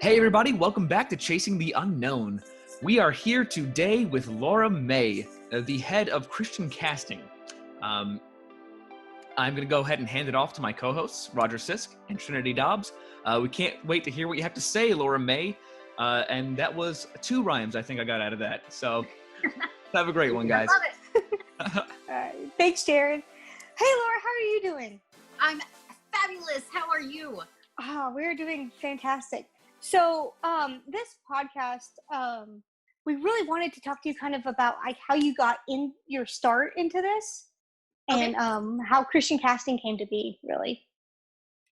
Hey everybody, welcome back to Chasing the Unknown. We are here today with Laura Mae, the head of Christian Casting. I'm going to go ahead and hand it off to my co-hosts, Roger Sisk and Trinity Dobbs. We can't wait to hear what you have to say, Laura Mae. And that was 2 rhymes I think I got out of that. So have a great one, guys. I love it. All right. Thanks, Jared. Hey, Laura, how are you doing? I'm fabulous. How are you? We're doing fantastic. So this podcast, we really wanted to talk to you kind of about like how you got in your start into this and how Christian casting came to be, really.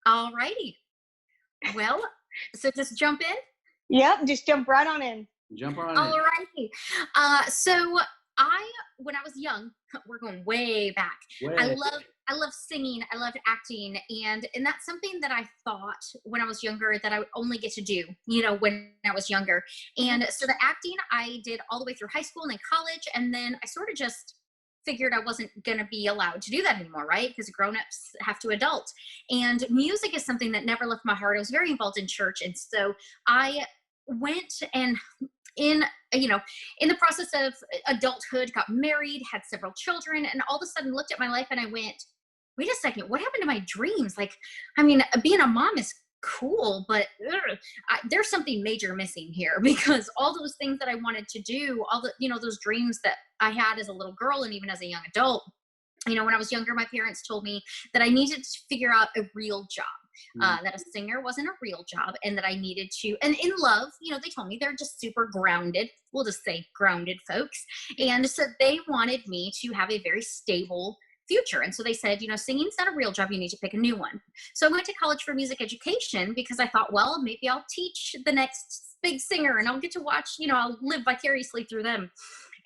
All righty. Well, so just jump in? Yep, just jump right on in. Jump on All righty. So when I was young, we're going way back. I love singing. I loved acting. And that's something that I thought when I was younger that I would only get to do, when I was younger. And so the acting I did all the way through high school and then college. And then I sort of just figured I wasn't going to be allowed to do that anymore, right? Because grown-ups have to adult. And music is something that never left my heart. I was very involved in church. And so I went and in the process of adulthood, got married, had several children, and all of a sudden looked at my life and I went, wait a second, what happened to my dreams? Being a mom is cool, but there's something major missing here, because all those things that I wanted to do, all the, those dreams that I had as a little girl and even as a young adult, when I was younger, my parents told me that I needed to figure out a real job. That a singer wasn't a real job, and that I needed to, and in love, they told me they're just super grounded. We'll just say grounded folks. And so they wanted me to have a very stable future. And so they said, singing's not a real job. You need to pick a new one. So I went to college for music education because I thought, well, maybe I'll teach the next big singer and I'll get to watch, I'll live vicariously through them.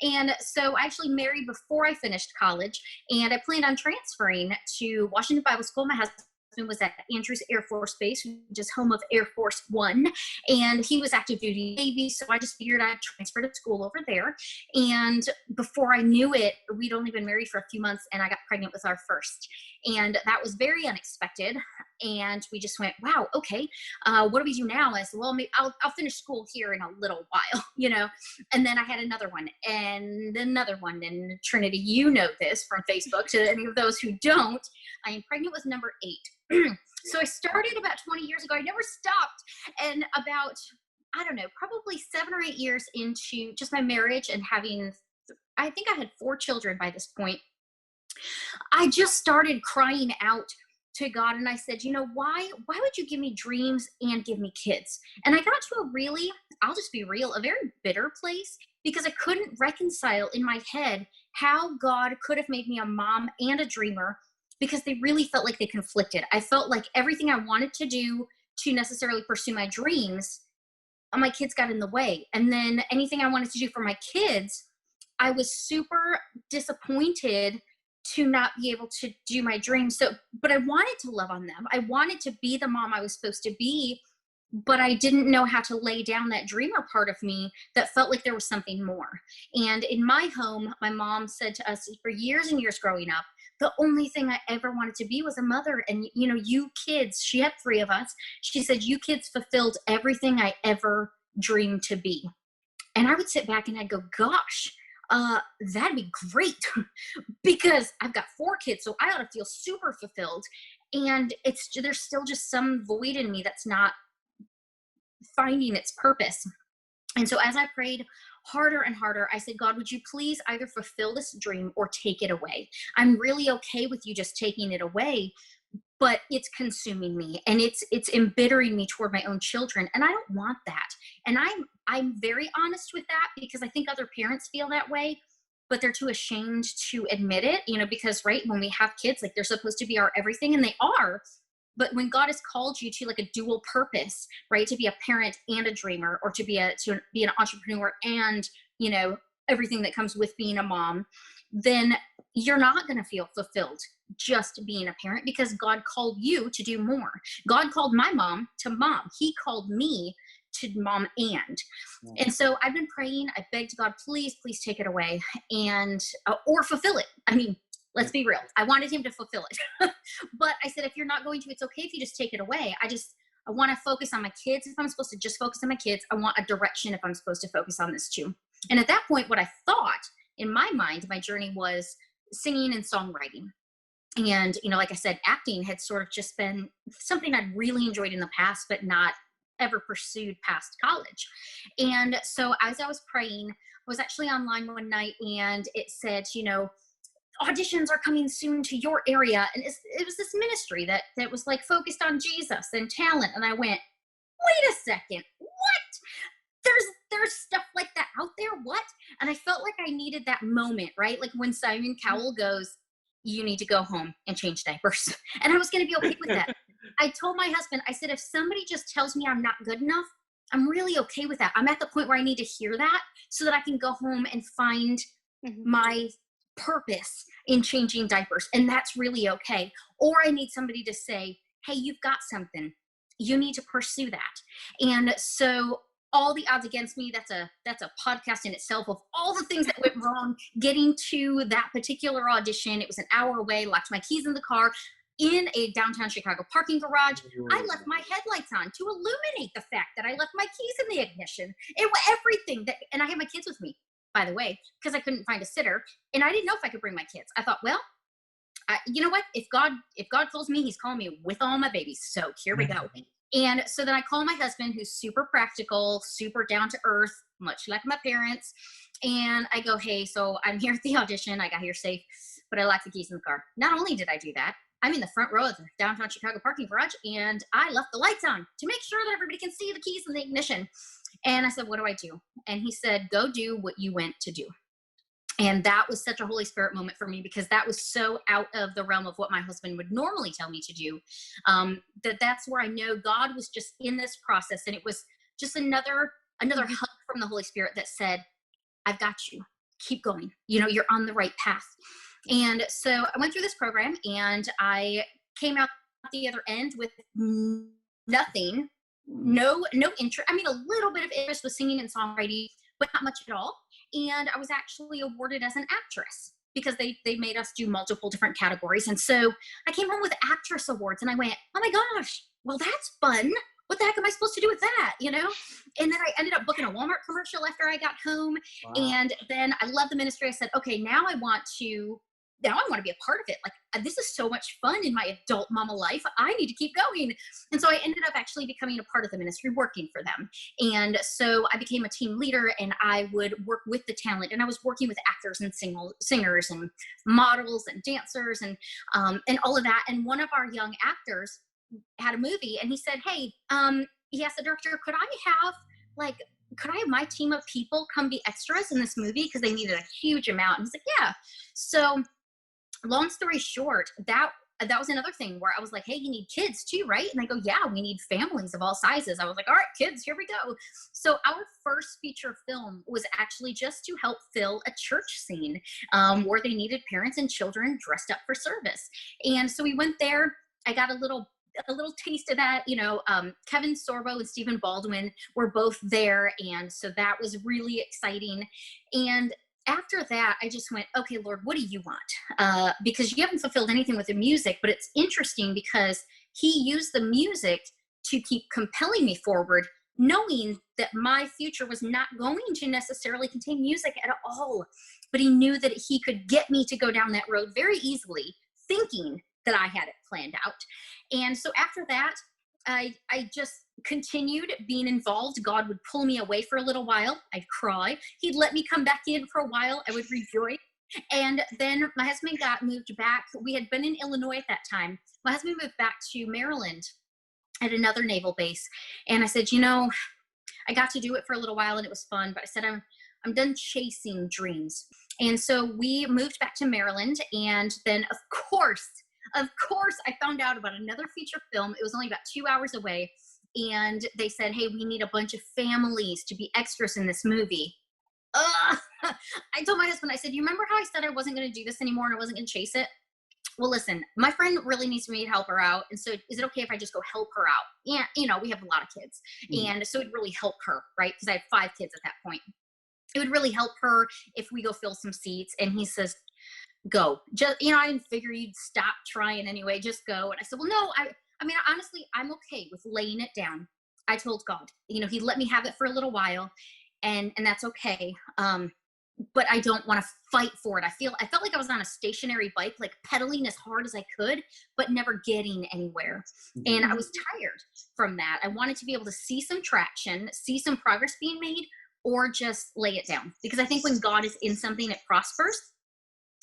And so I actually married before I finished college, and I planned on transferring to Washington Bible School. My husband was at Andrews Air Force Base, which is home of Air Force One, and he was active duty Navy, so I just figured I'd transfer to school over there. And before I knew it, we'd only been married for a few months, and I got pregnant with our first, and that was very unexpected. And we just went, wow, okay, what do we do now? I said, well, maybe I'll finish school here in a little while, and then I had another one and another one. And Trinity, you know this from Facebook. To any of those who don't, I am pregnant with number 8. So I started about 20 years ago. I never stopped. And about, probably 7 or 8 years into just my marriage and having, I think I had 4 children by this point, I just started crying out to God. And I said, why would you give me dreams and give me kids? And I got to a really, I'll just be real, a very bitter place, because I couldn't reconcile in my head how God could have made me a mom and a dreamer, because they really felt like they conflicted. I felt like everything I wanted to do to necessarily pursue my dreams, my kids got in the way. And then anything I wanted to do for my kids, I was super disappointed to not be able to do my dreams. But I wanted to love on them. I wanted to be the mom I was supposed to be, but I didn't know how to lay down that dreamer part of me that felt like there was something more. And in my home, my mom said to us for years and years growing up, the only thing I ever wanted to be was a mother. And, you kids, she had 3 of us. She said, you kids fulfilled everything I ever dreamed to be. And I would sit back and I'd go, gosh, that'd be great because I've got 4 kids. So I ought to feel super fulfilled. And there's still just some void in me that's not finding its purpose. And so as I prayed harder and harder, I said, God, would you please either fulfill this dream or take it away? I'm really okay with you just taking it away, but it's consuming me and it's embittering me toward my own children. And I don't want that. And I'm very honest with that, because I think other parents feel that way, but they're too ashamed to admit it, because right, when we have kids, like they're supposed to be our everything, and they are. But when God has called you to like a dual purpose, right, to be a parent and a dreamer, or to be an entrepreneur and, everything that comes with being a mom, then you're not going to feel fulfilled just being a parent, because God called you to do more. God called my mom to mom. He called me to mom and so I've been praying. I begged God, please take it away and or fulfill it. I mean, let's be real. I wanted him to fulfill it. But I said, if you're not going to, it's okay if you just take it away. I want to focus on my kids if I'm supposed to just focus on my kids. I want a direction if I'm supposed to focus on this too. And at that point, what I thought in my mind, my journey was singing and songwriting. And, like I said, acting had sort of just been something I'd really enjoyed in the past, but not ever pursued past college. And so as I was praying, I was actually online one night and it said, auditions are coming soon to your area. And it was this ministry that was like focused on Jesus and talent. And I went, wait a second, what? There's stuff like that out there. What? And I felt like I needed that moment, right? Like when Simon Cowell goes, you need to go home and change diapers. And I was going to be okay with that. I told my husband, I said, if somebody just tells me I'm not good enough, I'm really okay with that. I'm at the point where I need to hear that so that I can go home and find my purpose in changing diapers. And that's really okay. Or I need somebody to say, hey, you've got something. You need to pursue that. And so all the odds against me, that's a podcast in itself of all the things that went wrong getting to that particular audition. It was an hour away, locked my keys in the car in a downtown Chicago parking garage. I left my headlights on to illuminate the fact that I left my keys in the ignition. It was everything and I had my kids with me, by the way, because I couldn't find a sitter and I didn't know if I could bring my kids. I thought, well, you know what? If God calls me, he's calling me with all my babies. So here we go. And so then I call my husband, who's super practical, super down to earth, much like my parents. And I go, hey, so I'm here at the audition. I got here safe, but I locked the keys in the car. Not only did I do that, I'm in the front row of the downtown Chicago parking garage and I left the lights on to make sure that everybody can see the keys in the ignition. And I said, what do I do? And he said, go do what you went to do. And that was such a Holy Spirit moment for me because that was so out of the realm of what my husband would normally tell me to do. That's where I know God was just in this process. And it was just another hug from the Holy Spirit that said, I've got you. Keep going. You're on the right path. And so I went through this program and I came out the other end with nothing, no interest. I mean, a little bit of interest with singing and songwriting, but not much at all. And I was actually awarded as an actress because they made us do multiple different categories. And so I came home with actress awards and I went, oh my gosh, well, that's fun. What the heck am I supposed to do with that? And then I ended up booking a Walmart commercial after I got home. Wow. And then I love the ministry. I said, okay, now I want to be a part of it. Like, this is so much fun in my adult mama life. I need to keep going. And so I ended up actually becoming a part of the ministry, working for them. And so I became a team leader and I would work with the talent and I was working with actors and singers and models and dancers and all of that. And one of our young actors had a movie and he said, hey, he asked the director, could I have my team of people come be extras in this movie? Because they needed a huge amount. And he's like, yeah. So long story short, that was another thing where I was like, hey, you need kids too, right? And they go, yeah, we need families of all sizes. I was like, all right, kids, here we go. So our first feature film was actually just to help fill a church scene where they needed parents and children dressed up for service. And so we went there. I got a little taste of that. Kevin Sorbo and Stephen Baldwin were both there. And so that was really exciting. And after that, I just went, okay, Lord, what do you want? Because you haven't fulfilled anything with the music, but it's interesting because he used the music to keep compelling me forward, knowing that my future was not going to necessarily contain music at all. But he knew that he could get me to go down that road very easily, thinking that I had it planned out. And so after that, I just continued being involved. God would pull me away for a little while. I'd cry. He'd let me come back in for a while. I would rejoice. And then my husband got moved back. We had been in Illinois at that time. My husband moved back to Maryland at another naval base. And I said, I got to do it for a little while and it was fun, but I said, I'm done chasing dreams. And so we moved back to Maryland. And then of course, I found out about another feature film. It was only about 2 hours away. And they said, hey, we need a bunch of families to be extras in this movie. I told my husband, I said, you remember how I said I wasn't going to do this anymore and I wasn't going to chase it? Well, listen, my friend really needs me to help her out. And so is it okay if I just go help her out? Yeah, we have a lot of kids. And so it'd really help her, right? Because I had 5 kids at that point. It would really help her if we go fill some seats. And he says, go. Just, I didn't figure you'd stop trying anyway. Just go. And I said, well, no, I mean, honestly, I'm okay with laying it down. I told God, he let me have it for a little while, and that's okay. But I don't want to fight for it. I felt like I was on a stationary bike, like pedaling as hard as I could, but never getting anywhere. And I was tired from that. I wanted to be able to see some traction, see some progress being made, or just lay it down. Because I think when God is in something, it prospers.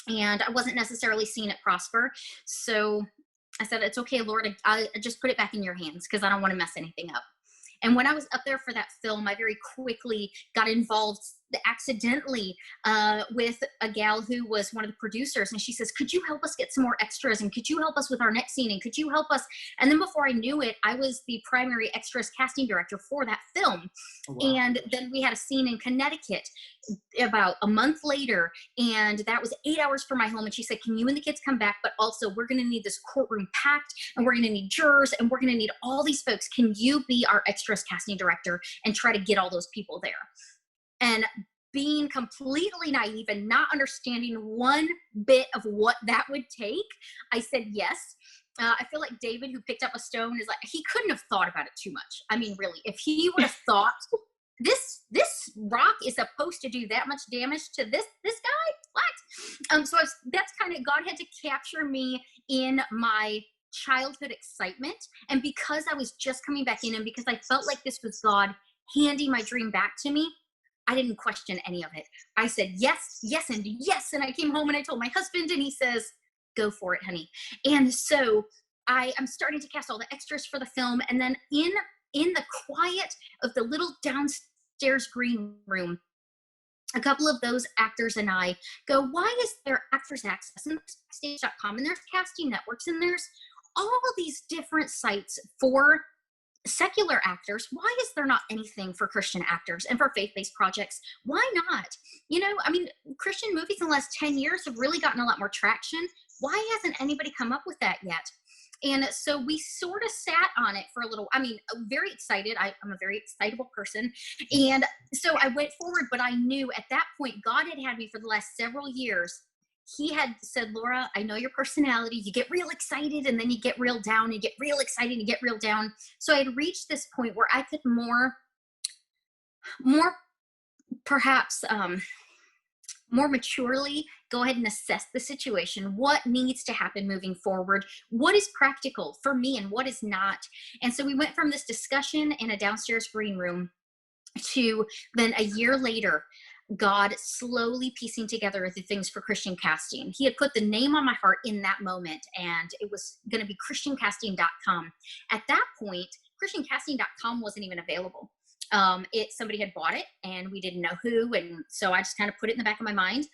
And I wasn't necessarily seeing it prosper. So I said, it's okay, Lord, I just put it back in your hands because I don't want to mess anything up. And when I was up there for that film, I very quickly got involved accidentally with a gal who was one of the producers. And she says, could you help us get some more extras? And could you help us with our next scene? And could you help us? And then before I knew it, I was the primary extras casting director for that film. Oh, wow. And then we had a scene in Connecticut about a month later, and that was 8 hours from my home. And she said, can you and the kids come back? But also, we're going to need this courtroom packed, and we're going to need jurors, and we're going to need all these folks. Can you be our extras casting director and try to get all those people there? And being completely naive and not understanding one bit of what that would take, I said yes. I feel like David, who picked up a stone, is like, he couldn't have thought about it too much. I mean, really, if he would have thought this rock is supposed to do that much damage to this guy, what? So that's kind of, God had to capture me in my childhood excitement. And because I was just coming back in, and because I felt like this was God handing my dream back to me, I didn't question any of it. I said, yes, yes, and yes. And I came home and I told my husband, and he says, go for it, honey. And so I'm starting to cast all the extras for the film. And then in the quiet of the little downstairs green room, a couple of those actors and I go, why is there Actors Access and Backstage.com, and there's casting networks, and there's all these different sites for secular actors? Why is there not anything for Christian actors and for faith-based projects? Why not? I mean, Christian movies in the last 10 years have really gotten a lot more traction. Why hasn't anybody come up with that yet? And so we sort of sat on it for a little. I mean, very excited. I'm a very excitable person. And so I went forward, but I knew at that point, God had me for the last several years. He had said, Laura, I know your personality. You get real excited, and then you get real down, and you get real excited, and you get real down. So I had reached this point where I could more perhaps more maturely go ahead and assess the situation. What needs to happen moving forward? What is practical for me and what is not? And so we went from this discussion in a downstairs green room to then a year later, God slowly piecing together the things for Christian casting. He had put the name on my heart in that moment, and it was going to be ChristianCasting.com. At that point, ChristianCasting.com wasn't even available. Somebody had bought it, and we didn't know who, and so I just kind of put it in the back of my mind.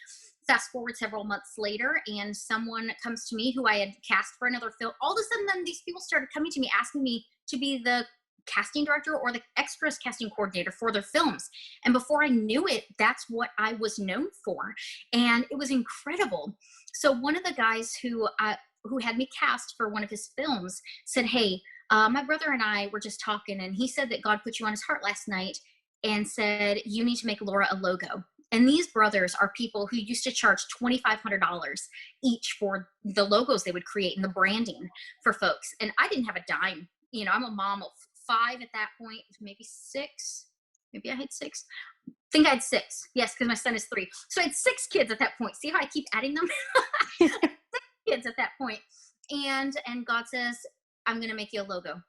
Fast forward several months later, and someone comes to me who I had cast for another film. All of a sudden, then these people started coming to me asking me to be the casting director or the extras casting coordinator for their films. And before I knew it, that's what I was known for. And it was incredible. So one of the guys who had me cast for one of his films said, hey, my brother and I were just talking, and he said that God put you on his heart last night and said, you need to make Laura a logo. And these brothers are people who used to charge $2,500 each for the logos they would create and the branding for folks. And I didn't have a dime. I'm a mom of 5 at that point, maybe 6. Maybe I had 6. I think I had 6. Yes, because my son is 3. So I had 6 kids at that point. See how I keep adding them? 6 kids at that point. And God says, I'm going to make you a logo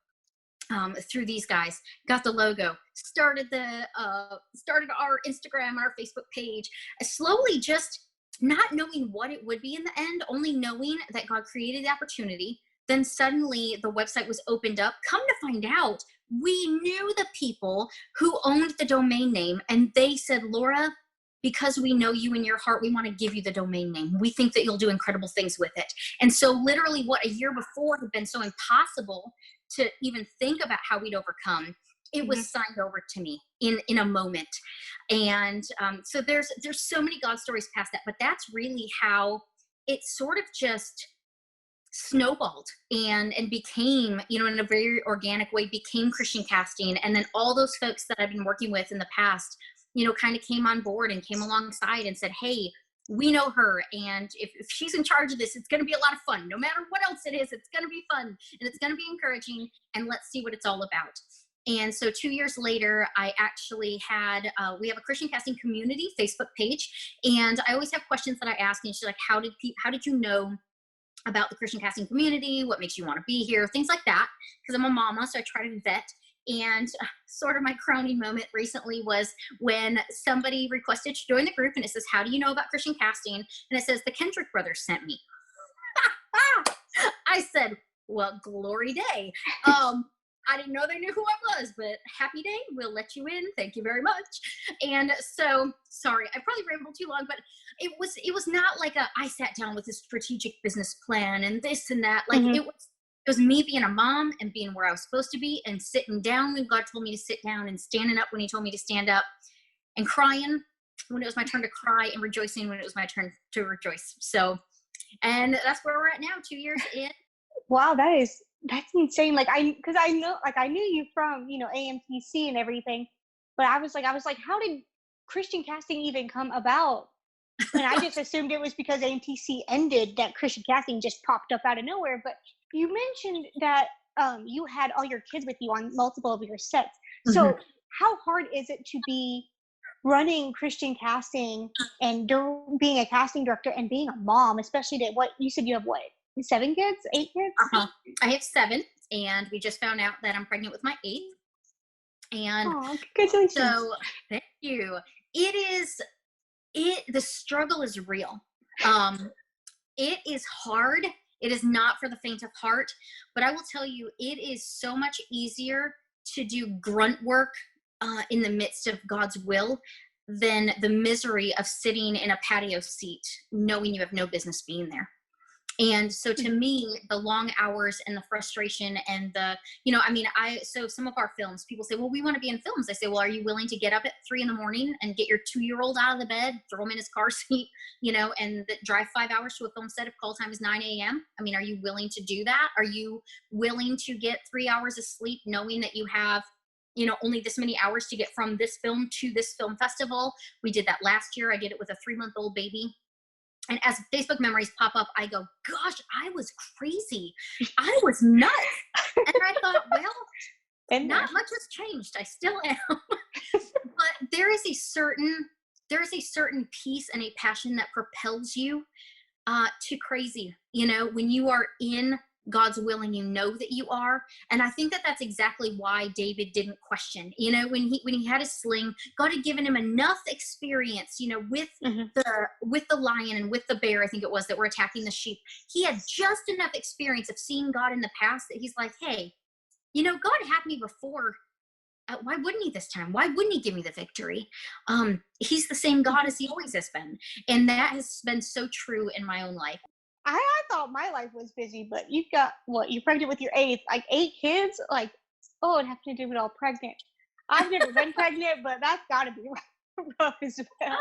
through these guys. Got the logo. Started our Instagram, our Facebook page. Slowly, just not knowing what it would be in the end, only knowing that God created the opportunity. Then suddenly the website was opened up. Come to find out, we knew the people who owned the domain name, and they said, Laura, because we know you in your heart, we want to give you the domain name. We think that you'll do incredible things with it. And so literally what a year before had been so impossible to even think about how we'd overcome, it was signed over to me in a moment. And so there's so many God stories past that, but that's really how it sort of just snowballed and became, in a very organic way, became Christian casting. And then all those folks that I've been working with in the past, kind of came on board and came alongside and said, hey, we know her, and if she's in charge of this, it's going to be a lot of fun. No matter what else it is, it's going to be fun, and it's going to be encouraging, and let's see what it's all about. And so 2 years later, I actually had, we have a Christian Casting community Facebook page, and I always have questions that I ask, and she's like, how did you know about the Christian Casting community? What makes you want to be here? Things like that, because I'm a mama, so I try to vet. And sort of my crowning moment recently was when somebody requested to join the group, and it says, how do you know about Christian Casting? And it says, the Kendrick brothers sent me. I said, well, glory day. I didn't know they knew who I was, but happy day, we'll let you in. Thank you very much. And so, sorry, I probably rambled too long, but it was not like I sat down with a strategic business plan and this and that. Like it was me being a mom and being where I was supposed to be, and sitting down when God told me to sit down, and standing up when he told me to stand up, and crying when it was my turn to cry, and rejoicing when it was my turn to rejoice. So, and that's where we're at now, 2 years in. Wow, that's insane. Like I knew you from, AMTC and everything, but I was like, how did Christian Casting even come about? And I just assumed it was because AMTC ended that Christian Casting just popped up out of nowhere. But you mentioned that you had all your kids with you on multiple of your sets. So how hard is it to be running Christian Casting and being a casting director and being a mom, especially to what you said you have, 7 kids, 8 kids? I have 7, and we just found out that I'm pregnant with my 8th. And congratulations. So thank you. The struggle is real. It is hard. It is not for the faint of heart, but I will tell you, it is so much easier to do grunt work in the midst of God's will than the misery of sitting in a patio seat knowing you have no business being there. And so to me, the long hours and the frustration and so some of our films, people say, well, we want to be in films. I say, well, are you willing to get up at 3 a.m. and get your 2-year-old out of the bed, throw him in his car seat, and drive 5 hours to a film set if call time is 9 a.m.? I mean, are you willing to do that? Are you willing to get 3 hours of sleep knowing that you have, only this many hours to get from this film to this film festival? We did that last year. I did it with a 3-month-old baby. And as Facebook memories pop up, I go, gosh, I was crazy. I was nuts. And I thought, well, not much has changed. I still am. But there is a certain peace and a passion that propels you to crazy, when you are in God's will and you know that you are. And I think that that's exactly why David didn't question, when he had his sling, God had given him enough experience, with the lion and with the bear, I think it was, that were attacking the sheep. He had just enough experience of seeing God in the past that he's like, hey, God had me before. Why wouldn't he this time? Why wouldn't he give me the victory? He's the same God as he always has been. And that has been so true in my own life. I thought my life was busy, but you've got, you're pregnant with your 8th, like 8 kids? Like, it'd have to do with all pregnant. I've never been pregnant, but that's got to be rough as well.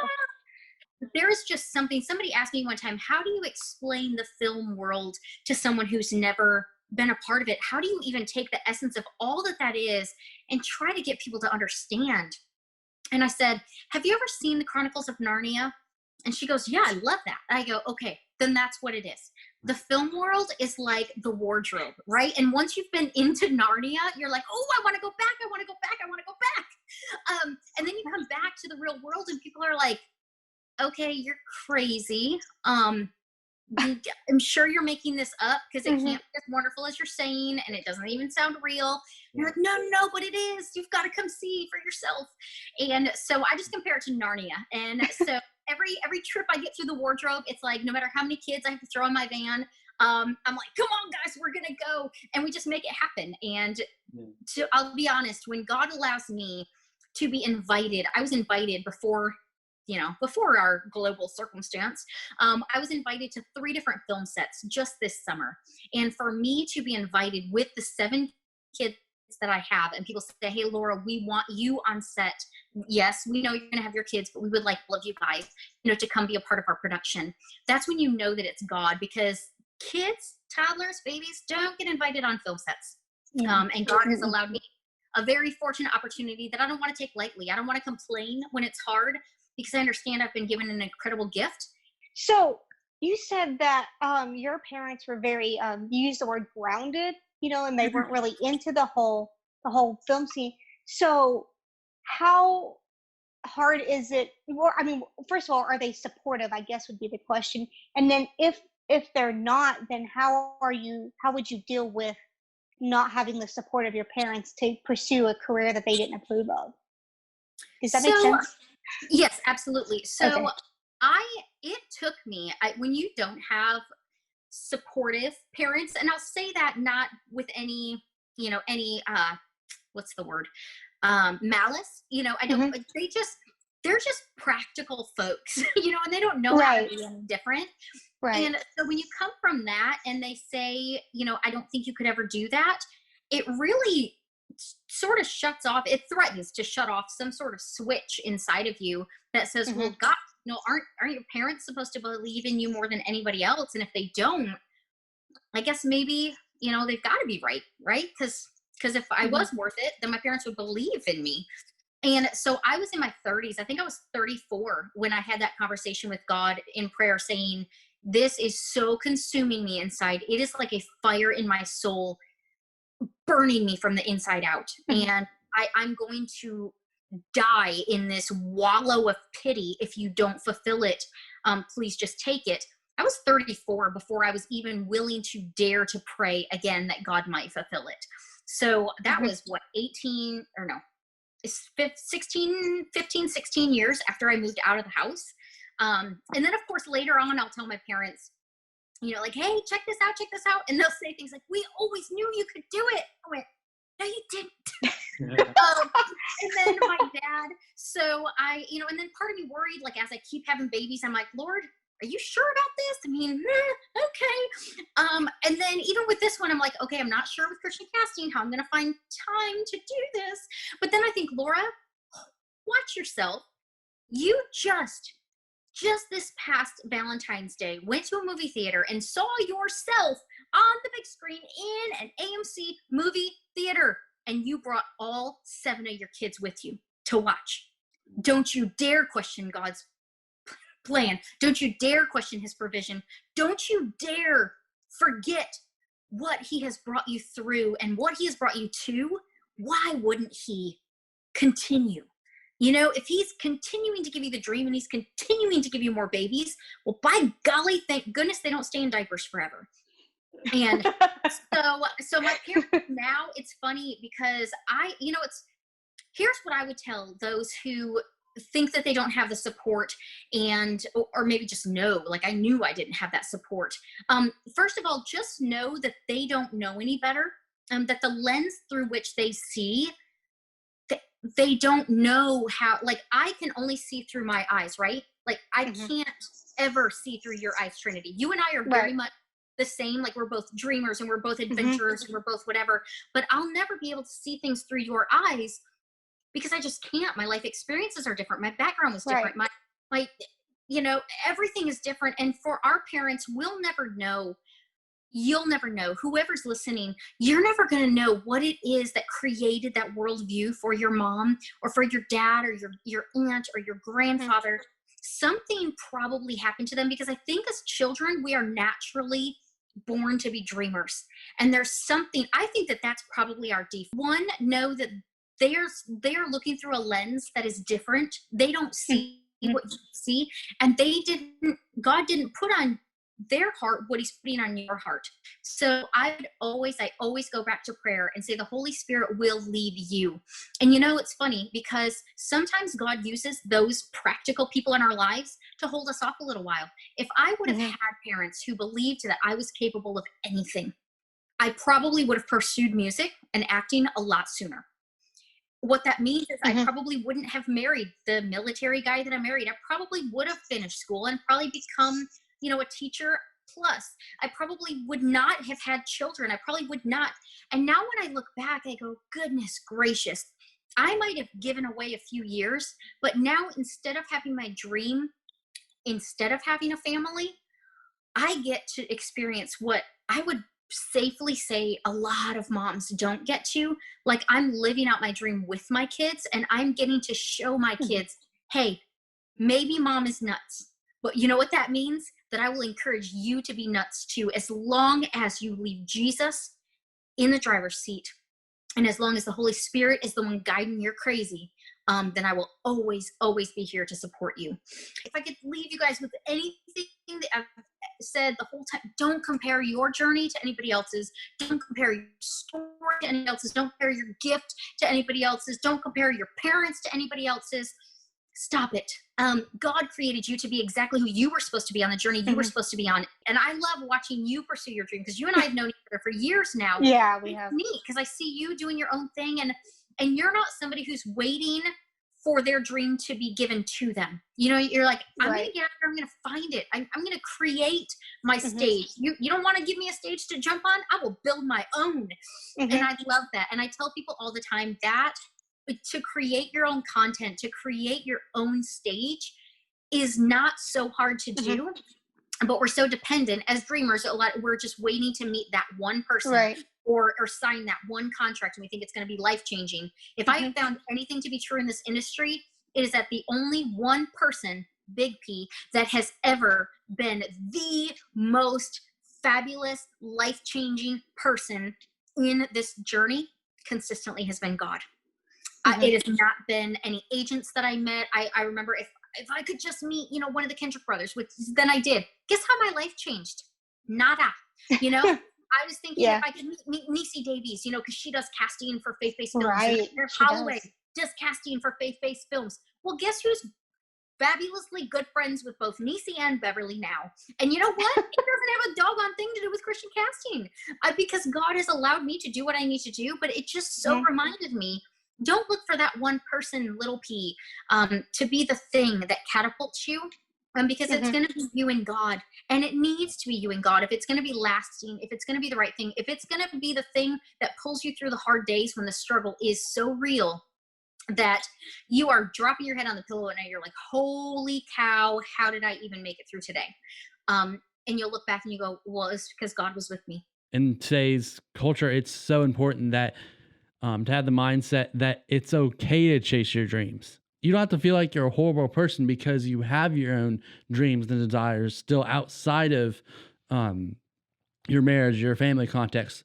There is just somebody asked me one time, how do you explain the film world to someone who's never been a part of it? How do you even take the essence of all that is and try to get people to understand? And I said, have you ever seen the Chronicles of Narnia? And she goes, yeah, I love that. I go, okay, then that's what it is. The film world is like the wardrobe, right? And once you've been into Narnia, you're like, oh, I want to go back. I want to go back. I want to go back. And then you come back to the real world and people are like, okay, you're crazy. I'm sure you're making this up because it can't be as wonderful as you're saying, and it doesn't even sound real. And you're like, no, but it is. You've got to come see for yourself. And so I just compare it to Narnia. And so every trip I get through the wardrobe, it's like, no matter how many kids I have to throw in my van, I'm like, come on, guys, we're going to go. And we just make it happen. And I'll be honest, when God allows me to be invited, I was invited before our global circumstance, I was invited to 3 different film sets just this summer. And for me to be invited with the 7 kids that I have, and people say, hey, Laura, we want you on set. Yes, we know you're going to have your kids, but we would like all of you guys, to come be a part of our production. That's when you know that it's God, because kids, toddlers, babies don't get invited on film sets. And God has allowed me a very fortunate opportunity that I don't want to take lightly. I don't want to complain when it's hard, because I understand I've been given an incredible gift, So you said that your parents were very you used the word grounded, and they weren't really into the whole film scene. So how hard is it? Well, I mean, first of all, are they supportive? I guess would be the question. And then if they're not, then how would you deal with not having the support of your parents to pursue a career that they didn't approve of? Does that make sense? Yes, absolutely. So Okay. it took me, when you don't have supportive parents, and I'll say that not with any, what's the word? Malice, I don't, Hmm. they're just practical folks, and they don't know how to Right. be any different. Right. And so when you come from that and they say, I don't think you could ever do that, it really sort of shuts off, it threatens to shut off some sort of switch inside of you that says, Hmm. well, God, aren't your parents supposed to believe in you more than anybody else? And if they don't, I guess maybe, they've got to be right? Because if I Hmm. was worth it, then my parents would believe in me. And so I was in my 30s. I think I was 34 when I had that conversation with God in prayer saying, this is so consuming me inside. It is like a fire in my soul, burning me from the inside out. Hmm. And I'm going to die in this wallow of pity if you don't fulfill it. Please just take it. I was 34 before I was even willing to dare to pray again that God might fulfill it. So that Hmm. was what, 18 or no, 16 years after I moved out of the house. And then of course, later on, I'll tell my parents, like, hey, check this out. And they'll say things like, we always knew you could do it. I went, no, you didn't. And then my dad, so and then part of me worried, like, as I keep having babies, I'm like, Lord, are you sure about this? I mean, okay. And then even with this one, I'm like, okay, I'm not sure with Christian casting how I'm going to find time to do this. But then I think, Laura, watch yourself. You just this past Valentine's Day went to a movie theater and saw yourself on the big screen in an AMC movie theater, and you brought all 7 of your kids with you to watch. Don't you dare question God's plan. Don't you dare question his provision. Don't you dare forget what he has brought you through and what he has brought you to. Why wouldn't he continue? If he's continuing to give you the dream and he's continuing to give you more babies, well, by golly, thank goodness they don't stay in diapers forever. And so my parents now, it's funny because here's what I would tell those who think that they don't have the support or maybe just know, like, I knew I didn't have that support. First of all, just know that they don't know any better. That the lens through which they see, they don't know how, like, I can only see through my eyes, right? Like, I can't ever see through your eyes, Trinity. You and I are very much the same. Like, we're both dreamers and we're both adventurers and we're both whatever, but I'll never be able to see things through your eyes because I just can't. My life experiences are different. My background was different. My everything is different. And for our parents, we'll never know. You'll never know. Whoever's listening, you're never going to know what it is that created that worldview for your mom or for your dad or your aunt or your grandfather. Something probably happened to them, because I think as children, we are naturally born to be dreamers. And there's something, I think that's probably our default. One, know that they are looking through a lens that is different. They don't see what you see. And God didn't put on their heart what he's putting on your heart. So I always go back to prayer and say the Holy Spirit will lead you. And it's funny because sometimes God uses those practical people in our lives to hold us off a little while. If I would have had parents who believed that I was capable of anything, I probably would have pursued music and acting a lot sooner. What that means is I probably wouldn't have married the military guy that I married. I probably would have finished school and probably become a teacher. Plus, I probably would not have had children. I probably would not. And now when I look back, I go, goodness gracious, I might have given away a few years, but now instead of having my dream, instead of having a family, I get to experience what I would safely say a lot of moms don't get to. Like, I'm living out my dream with my kids, and I'm getting to show my kids, hey, maybe mom is nuts, But you know what that means? That I will encourage you to be nuts too, as long as you leave Jesus in the driver's seat. And as long as the Holy Spirit is the one guiding your crazy, then I will always, always be here to support you. If I could leave you guys with anything that I've said the whole time, don't compare your journey to anybody else's. Don't compare your story to anybody else's. Don't compare your gift to anybody else's. Don't compare your parents to anybody else's. Stop it. God created you to be exactly who you were supposed to be on the journey you were supposed to be on. And I love watching you pursue your dream, because you and I have known each other for years now. Yeah, we have. It's neat because I see you doing your own thing, and you're not somebody who's waiting for their dream to be given to them. You know, you're like, I'm going to get out there, I'm going to find it. I'm going to create my stage. You don't want to give me a stage to jump on? I will build my own. And I love that. And I tell people all the time that to create your own content, to create your own stage is not so hard to do, but we're so dependent as dreamers. We're just waiting to meet that one person or sign that one contract, and we think it's going to be life-changing. If I have found anything to be true in this industry, it is that the only one person, big P, that has ever been the most fabulous, life-changing person in this journey consistently has been God. It has not been any agents that I met. I remember if I could just meet, one of the Kendrick brothers, which then I did. Guess how my life changed? Nada. I was thinking if I could meet Niecy Davies, because she does casting for faith-based films. Right. Holloway does casting for faith-based films. Well, guess who's fabulously good friends with both Niecy and Beverly now? And you know what? It doesn't have a doggone thing to do with Christian casting, because God has allowed me to do what I need to do. But it just so reminded me, don't look for that one person, little p, to be the thing that catapults you, because it's going to be you and God, and it needs to be you and God if it's going to be lasting, if it's going to be the right thing, if it's going to be the thing that pulls you through the hard days when the struggle is so real that you are dropping your head on the pillow at night. You're like, holy cow, how did I even make it through today? And you'll look back and you go, well, it's because God was with me. In today's culture, it's so important that to have the mindset that it's okay to chase your dreams. You don't have to feel like you're a horrible person because you have your own dreams and desires still outside of your marriage, your family context.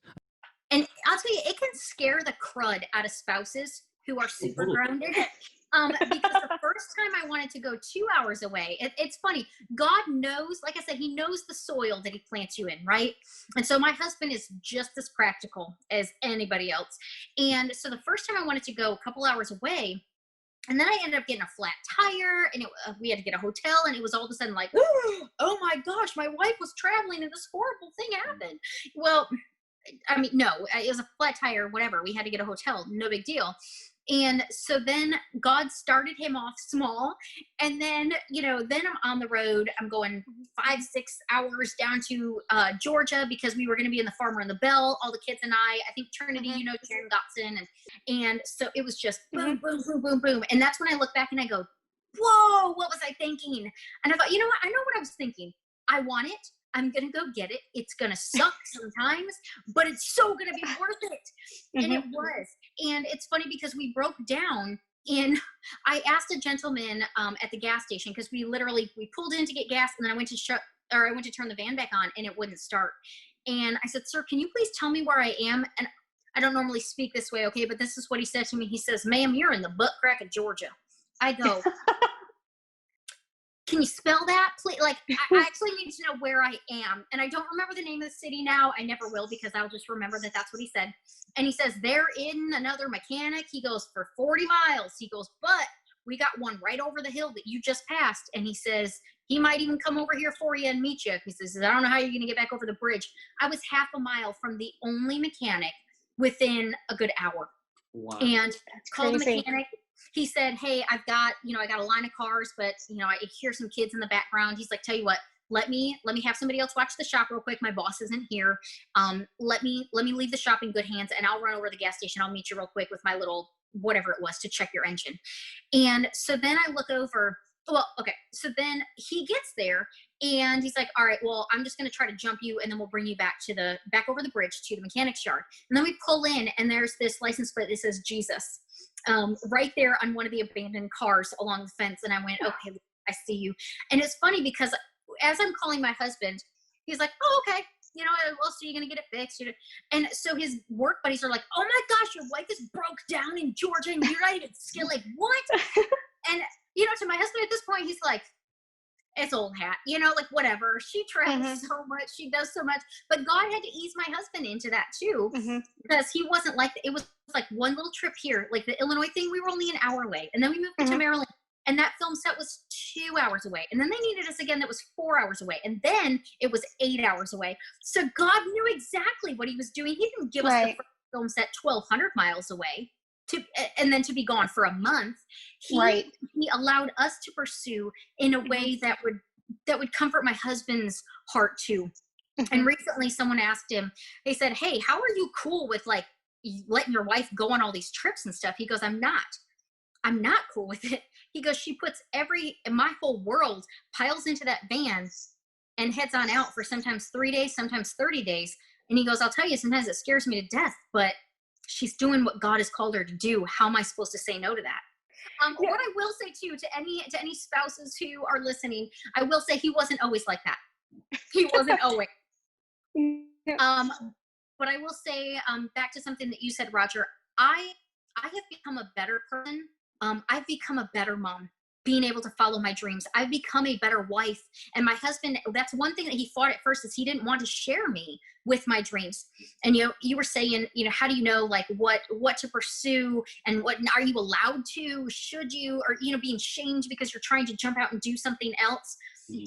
And I'll tell you, it can scare the crud out of spouses who are super grounded. Because the first time I wanted to go 2 hours away, it's funny. God knows, like I said, he knows the soil that he plants you in, right? And so my husband is just as practical as anybody else. And so the first time I wanted to go a couple hours away, and then I ended up getting a flat tire, and we had to get a hotel, and it was all of a sudden like, oh my gosh, my wife was traveling and this horrible thing happened. Well, I mean, no, it was a flat tire, whatever. We had to get a hotel, no big deal. And so then God started him off small. And then, then I'm on the road. I'm going 5-6 hours down to Georgia, because we were going to be in the Farmer and the Belle, all the kids and I think Trinity, Sharon Gotson. And so it was just boom, boom, boom, boom, boom. And that's when I look back and I go, whoa, what was I thinking? And I thought, you know what? I know what I was thinking. I want it. I'm going to go get it. It's going to suck sometimes, but it's so going to be worth it. And it was. And it's funny because we broke down I asked a gentleman at the gas station, because we pulled in to get gas, and then I went to turn the van back on, and it wouldn't start. And I said, sir, can you please tell me where I am? And I don't normally speak this way, okay, but this is what he said to me. He says, ma'am, you're in the butt crack of Georgia. I go, can you spell that, please? Like, I actually need to know where I am. And I don't remember the name of the city now. I never will, because I'll just remember that that's what he said. And he says, they're in another mechanic. He goes, for 40 miles. He goes, but we got one right over the hill that you just passed. And he says, he might even come over here for you and meet you. He says, I don't know how you're going to get back over the bridge. I was half a mile from the only mechanic within a good hour. Wow. And called the mechanic. He said, hey, I got a line of cars, but I hear some kids in the background. He's like, tell you what, let me have somebody else watch the shop real quick. My boss isn't here. Let me leave the shop in good hands, and I'll run over to the gas station. I'll meet you real quick with my little whatever it was to check your engine. And so then I look over. Well, okay. So then he gets there, and he's like, all right, well, I'm just going to try to jump you, and then we'll bring you back over the bridge to the mechanic's yard. And then we pull in, and there's this license plate that says Jesus right there on one of the abandoned cars along the fence. And I went, okay, I see you. And it's funny because as I'm calling my husband, he's like, oh, okay. You know, well, so you're going to get it fixed. And so his work buddies are like, oh my gosh, your wife is broke down in Georgia and you're not even skilled. Like, what? And, you know, to my husband at this point, he's like, it's old hat, you know, like whatever. She travels so much. She does so much. But God had to ease my husband into that too, because he wasn't like, it was like one little trip here, like the Illinois thing, we were only an hour away. And then we moved to Maryland. And that film set was 2 hours away. And then they needed us again. That was 4 hours away. And then it was 8 hours away. So God knew exactly what he was doing. He didn't give us the first film set 1,200 miles away and then to be gone for a month. He allowed us to pursue in a way that would comfort my husband's heart too. And recently someone asked him, they said, hey, how are you cool with like letting your wife go on all these trips and stuff? He goes, I'm not cool with it. He goes, she puts my whole world piles into that van and heads on out for sometimes 3 days, sometimes 30 days. And he goes, I'll tell you, sometimes it scares me to death, but she's doing what God has called her to do. How am I supposed to say no to that? What I will say too, to any spouses who are listening, I will say he wasn't always like that. He wasn't always. But I will say, back to something that you said, Roger, I have become a better person. I've become a better mom, being able to follow my dreams. I've become a better wife. And my husband, that's one thing that he fought at first, is he didn't want to share me with my dreams. And, you know, you were saying, you know, how do you know like what to pursue and what are you allowed to, should you, or, you know, being shamed because you're trying to jump out and do something else.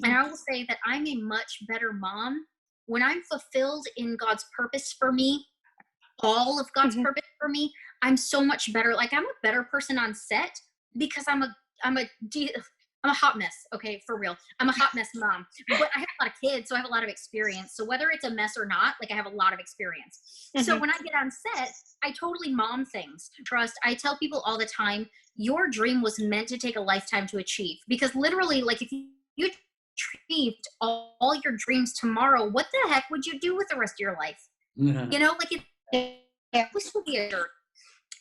And I will say that I'm a much better mom when I'm fulfilled in God's purpose for me, all of God's purpose for me. I'm so much better. Like I'm a better person on set because I'm a hot mess. Okay. For real. I'm a hot mess mom, but I have a lot of kids. So I have a lot of experience. So whether it's a mess or not, like I have a lot of experience. So when I get on set, I totally mom things. Trust. I tell people all the time, your dream was meant to take a lifetime to achieve, because literally like if you achieved all your dreams tomorrow, what the heck would you do with the rest of your life? You know, like it was to be a jerk.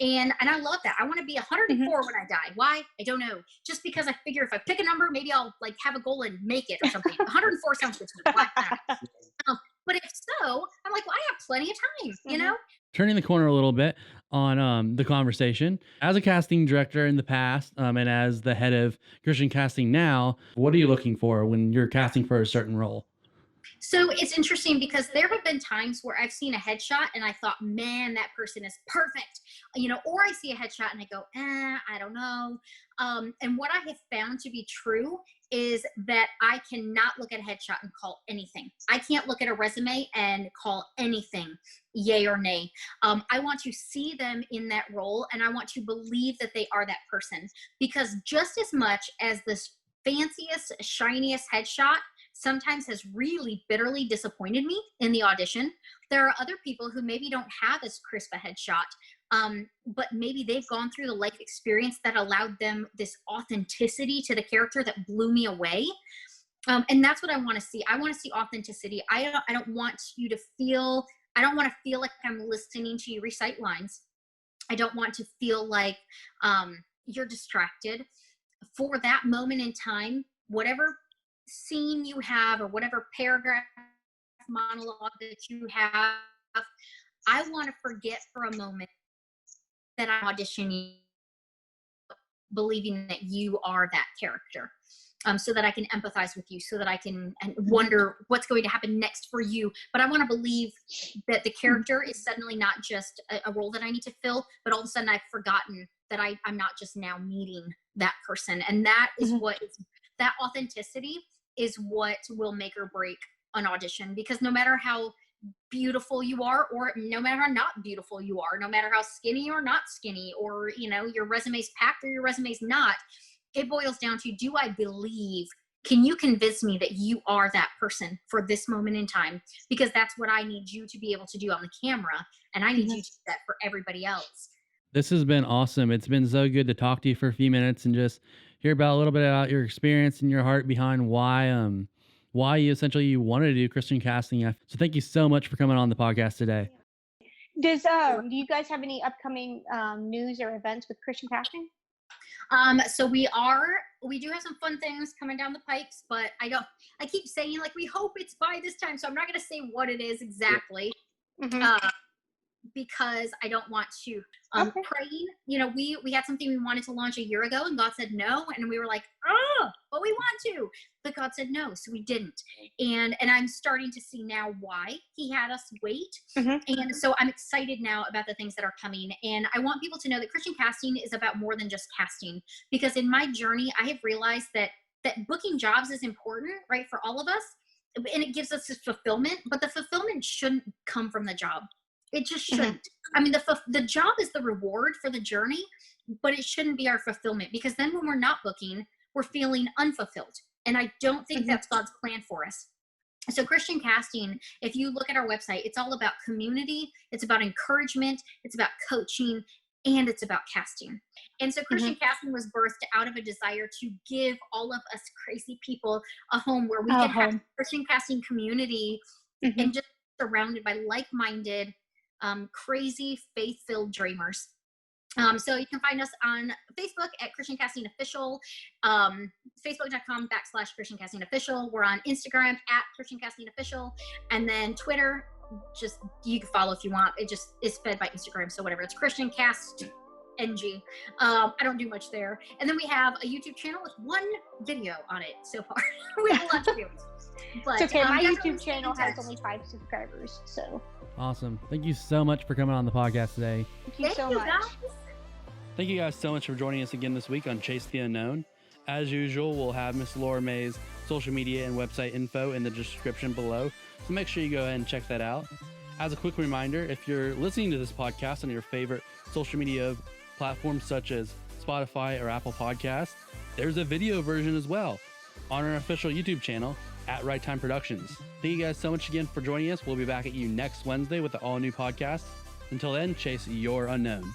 And I love that. I want to be 104 when I die. Why? I don't know. Just because I figure if I pick a number, maybe I'll like have a goal and make it or something. 104 sounds good to me. Why not? But if so, I'm like, well, I have plenty of time, you know? Turning the corner a little bit on the conversation, as a casting director in the past and as the head of Christian casting now, what are you looking for when you're casting for a certain role? So it's interesting because there have been times where I've seen a headshot and I thought, man, that person is perfect, you know, or I see a headshot and I go, I don't know. And what I have found to be true is that I cannot look at a headshot and call anything. I can't look at a resume and call anything yay or nay. I want to see them in that role and I want to believe that they are that person, because just as much as this fanciest, shiniest headshot sometimes has really bitterly disappointed me in the audition, there are other people who maybe don't have as crisp a headshot, but maybe they've gone through the life experience that allowed them this authenticity to the character that blew me away. And that's what I want to see. I want to see authenticity. I don't want you to feel, I don't want to feel like I'm listening to you recite lines. I don't want to feel like you're distracted. For that moment in time, whatever scene you have or whatever paragraph monologue that you have, I want to forget for a moment that I'm auditioning, believing that you are that character, so that I can empathize with you, so that I can wonder what's going to happen next for you. But I want to believe that the character is suddenly not just a role that I need to fill, but all of a sudden I've forgotten that I'm not just now meeting that person. And that is what is, that authenticity is what will make or break an audition, because no matter how beautiful you are, or no matter how not beautiful you are, no matter how skinny or not skinny, or, you know, your resume's packed or your resume's not, it boils down to, do I believe, can you convince me that you are that person for this moment in time? Because that's what I need you to be able to do on the camera. And I need you to do that for everybody else. This has been awesome. It's been so good to talk to you for a few minutes and just hear about a little bit about your experience and your heart behind why you essentially wanted to do Christian casting. So thank you so much for coming on the podcast today. Do you guys have any upcoming news or events with Christian casting? So we do have some fun things coming down the pipes, but I keep saying like, we hope it's by this time. So I'm not going to say what it is exactly. Because I don't want to praying. We had something we wanted to launch a year ago and God said no. And we were like, but we want to, but God said no. So we didn't. And I'm starting to see now why he had us wait. And so I'm excited now about the things that are coming. And I want people to know that Christian casting is about more than just casting, because in my journey, I have realized that booking jobs is important, right? For all of us. And it gives us this fulfillment, but the fulfillment shouldn't come from the job. It just shouldn't. I mean, the job is the reward for the journey, but it shouldn't be our fulfillment, because then when we're not booking, we're feeling unfulfilled. And I don't think that's God's plan for us. So Christian casting, if you look at our website, it's all about community. It's about encouragement. It's about coaching, and it's about casting. And so Christian casting was birthed out of a desire to give all of us crazy people a home where we can have Christian casting community and just surrounded by like-minded, crazy, faith-filled dreamers. So you can find us on Facebook at Christian Casting Official, facebook.com/Christian Casting Official. We're on Instagram at Christian Casting Official, and then Twitter, just you can follow if you want. It just is fed by Instagram, so whatever. It's Christian Cast NG. I don't do much there. And then we have a YouTube channel with one video on it so far. We have a lot to do. But, it's okay. My YouTube channel has only 5 subscribers, so. Awesome. Thank you so much for coming on the podcast today. Thank you so much. Guys. Thank you guys so much for joining us again this week on Chase the Unknown. As usual, we'll have Miss Laura Mae's social media and website info in the description below, so make sure you go ahead and check that out. As a quick reminder, if you're listening to this podcast on your favorite social media platforms such as Spotify or Apple Podcasts, there's a video version as well on our official YouTube channel at Right Time Productions. Thank you guys so much again for joining us. We'll be back at you next Wednesday with an all-new podcast. Until then, chase your unknown.